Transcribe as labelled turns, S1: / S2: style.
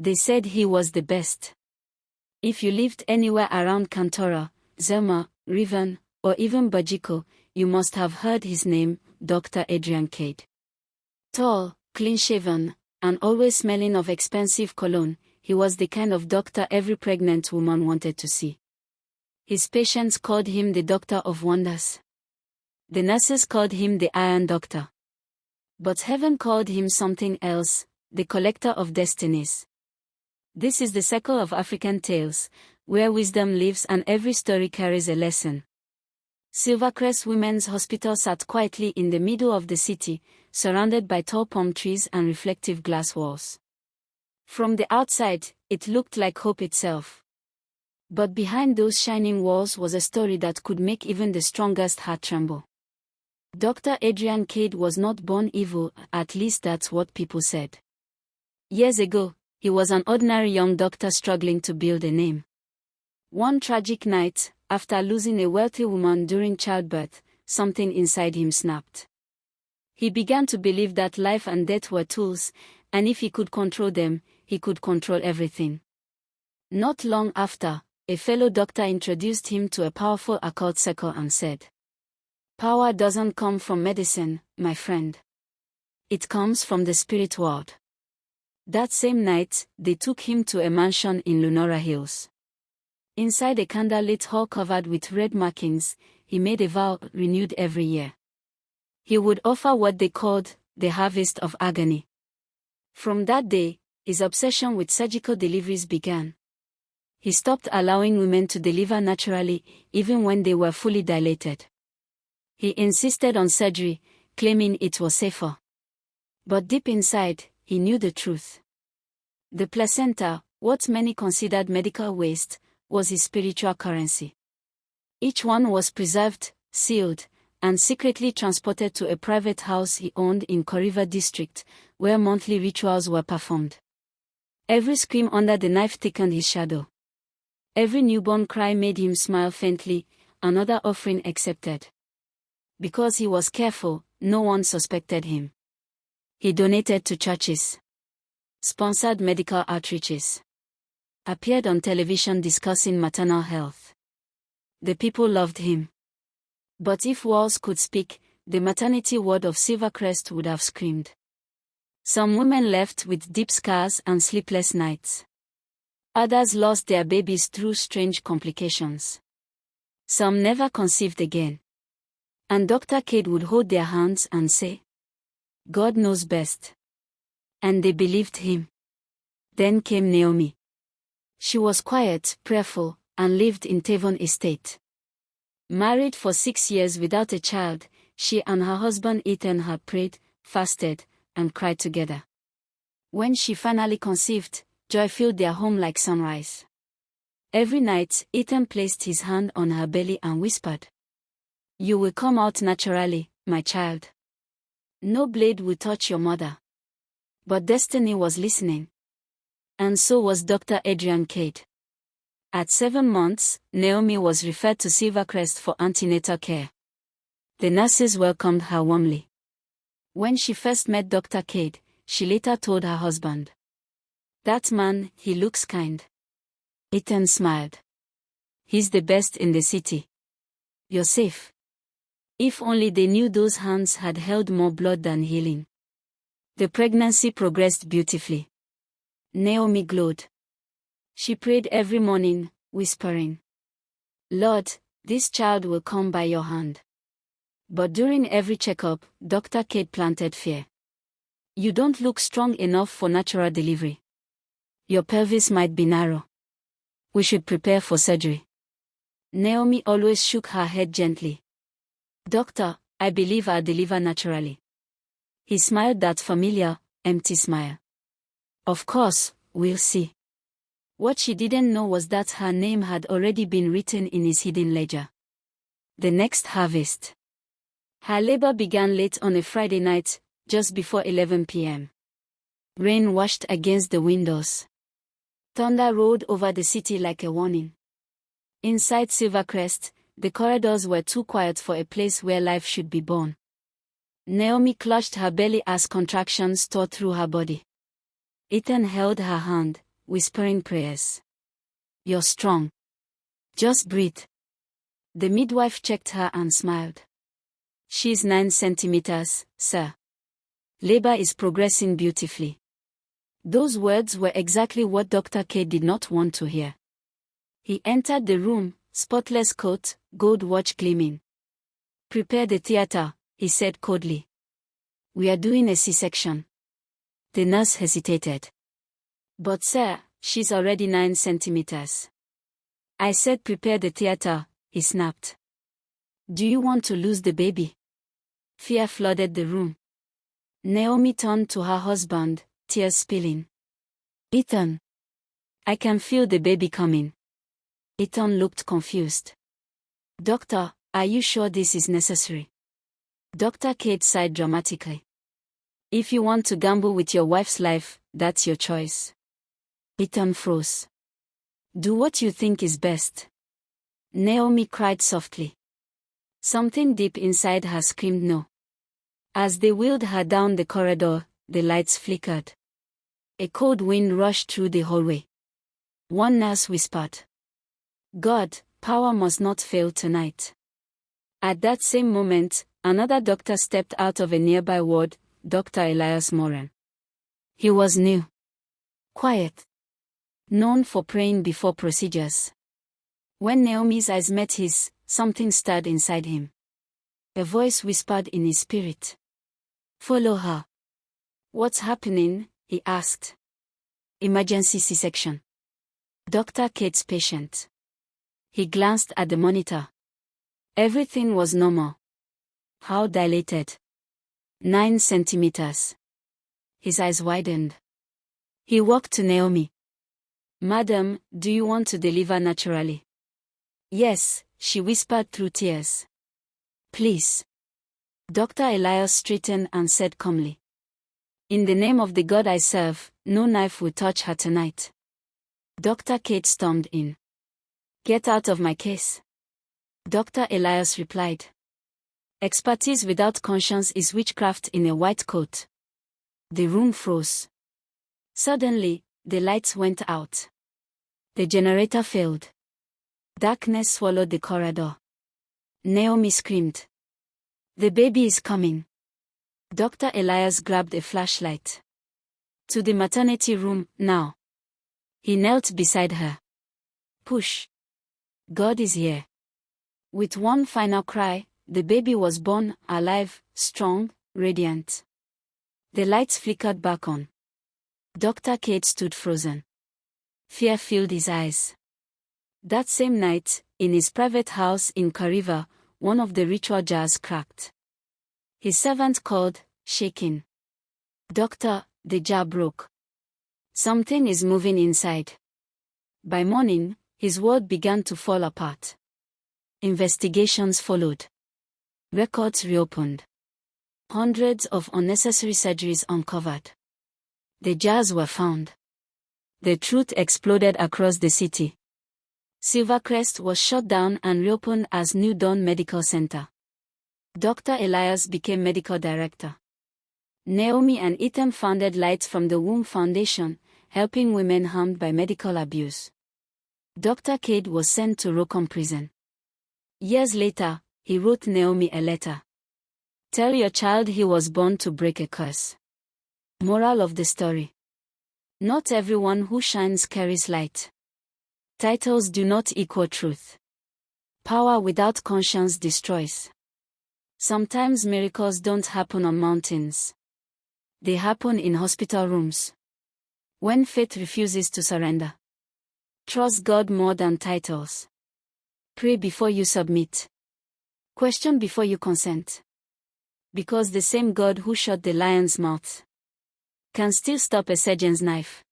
S1: They said he was the best. If you lived anywhere around Kantora, Zerma, Riven, or even Bajiko, you must have heard his name, Dr. Adrian Cade. Tall, clean-shaven, and always smelling of expensive cologne, he was the kind of doctor every pregnant woman wanted to see. His patients called him the Doctor of Wonders. The nurses called him the Iron Doctor. But heaven called him something else, the Collector of Destinies. This is the circle of African tales, where wisdom lives and every story carries a lesson. Silvercrest Women's Hospital sat quietly in the middle of the city, surrounded by tall palm trees and reflective glass walls. From the outside, it looked like hope itself. But behind those shining walls was a story that could make even the strongest heart tremble. Dr. Adrian Cade was not born evil, at least that's what people said. Years ago, he was an ordinary young doctor struggling to build a name. One tragic night, after losing a wealthy woman during childbirth, something inside him snapped. He began to believe that life and death were tools, and if he could control them, he could control everything. Not long after, a fellow doctor introduced him to a powerful occult circle and said, "Power doesn't come from medicine, my friend. It comes from the spirit world." That same night, they took him to a mansion in Lunora Hills. Inside a candlelit hall covered with red markings, he made a vow renewed every year. He would offer what they called the harvest of agony. From that day, his obsession with surgical deliveries began. He stopped allowing women to deliver naturally, even when they were fully dilated. He insisted on surgery, claiming it was safer. But deep inside, he knew the truth. The placenta, what many considered medical waste, was his spiritual currency. Each one was preserved, sealed, and secretly transported to a private house he owned in Koriva district, where monthly rituals were performed. Every scream under the knife thickened his shadow. Every newborn cry made him smile faintly, another offering accepted. Because he was careful, no one suspected him. He donated to churches, sponsored medical outreaches, appeared on television discussing maternal health. The people loved him. But if walls could speak, the maternity ward of Silvercrest would have screamed. Some women left with deep scars and sleepless nights. Others lost their babies through strange complications. Some never conceived again. And Dr. Cade would hold their hands and say, "God knows best." And they believed him. Then came Naomi. She was quiet, prayerful, and lived in Tavon Estate. Married for 6 years without a child, she and her husband Ethan had prayed, fasted, and cried together. When she finally conceived, joy filled their home like sunrise. Every night, Ethan placed his hand on her belly and whispered, "You will come out naturally, my child. No blade will touch your mother." But destiny was listening. And so was Dr. Adrian Cade. At 7 months, Naomi was referred to Silvercrest for antenatal care. The nurses welcomed her warmly. When she first met Dr. Cade, she later told her husband, "That man, he looks kind." Ethan smiled. "He's the best in the city. You're safe." If only they knew those hands had held more blood than healing. The pregnancy progressed beautifully. Naomi glowed. She prayed every morning, whispering, "Lord, this child will come by your hand." But during every checkup, Dr. Cade planted fear. "You don't look strong enough for natural delivery. Your pelvis might be narrow. We should prepare for surgery." Naomi always shook her head gently. "Doctor, I believe I'll deliver naturally." He smiled that familiar, empty smile. "Of course, we'll see." What she didn't know was that her name had already been written in his hidden ledger. The next harvest. Her labor began late on a Friday night, just before 11 p.m. Rain washed against the windows. Thunder rolled over the city like a warning. Inside Silvercrest, the corridors were too quiet for a place where life should be born. Naomi clutched her belly as contractions tore through her body. Ethan held her hand, whispering prayers. You're strong. Just breathe. The midwife checked her and smiled. She's 9 centimeters, sir. Labor is progressing beautifully. Those words were exactly what Dr. K did not want to hear. He entered the room, spotless coat, gold watch gleaming. Prepare the theater, he said coldly. We are doing a C-section. The nurse hesitated. But sir, she's already 9 centimeters. I said prepare the theater, he snapped. Do you want to lose the baby? Fear flooded the room. Naomi turned to her husband, tears spilling. Ethan. I can feel the baby coming. Ethan looked confused. Doctor, are you sure this is necessary? Dr. Kate sighed dramatically. If you want to gamble with your wife's life, that's your choice. Ethan froze. Do what you think is best. Naomi cried softly. Something deep inside her screamed no. As they wheeled her down the corridor, the lights flickered. A cold wind rushed through the hallway. One nurse whispered, God, power must not fail tonight. At that same moment, another doctor stepped out of a nearby ward, Dr. Elias Moran. He was new. Quiet. Known for praying before procedures. When Naomi's eyes met his, something stirred inside him. A voice whispered in his spirit. Follow her. What's happening? He asked. Emergency C-section. Dr. Kate's patient. He glanced at the monitor. Everything was normal. How dilated? 9 centimeters. His eyes widened. He walked to Naomi. Madam, do you want to deliver naturally? Yes, she whispered through tears. Please. Dr. Elias straightened and said calmly. In the name of the God I serve, no knife will touch her tonight. Dr. Kate stormed in. Get out of my case. Dr. Elias replied. Expertise without conscience is witchcraft in a white coat. The room froze. Suddenly, the lights went out. The generator failed. Darkness swallowed the corridor. Naomi screamed. The baby is coming. Dr. Elias grabbed a flashlight. To the maternity room, now. He knelt beside her. Push. God is here. With one final cry, the baby was born, alive, strong, radiant. The lights flickered back on. Dr. Kate stood frozen. Fear filled his eyes. That same night, in his private house in Kariva, one of the ritual jars cracked. His servant called, shaking. Doctor, the jar broke. Something is moving inside. By morning, his world began to fall apart. Investigations followed. Records reopened. Hundreds of unnecessary surgeries uncovered. The jars were found. The truth exploded across the city. Silvercrest was shut down and reopened as New Dawn Medical Center. Dr. Elias became medical director. Naomi and Ethan founded Light from the Womb Foundation, helping women harmed by medical abuse. Dr. Cade was sent to Rockham prison. Years later, he wrote Naomi a letter. Tell your child he was born to break a curse. Moral of the story. Not everyone who shines carries light. Titles do not equal truth. Power without conscience destroys. Sometimes miracles don't happen on mountains. They happen in hospital rooms. When faith refuses to surrender. Trust God more than titles. Pray before you submit. Question before you consent. Because the same God who shut the lion's mouth can still stop a surgeon's knife.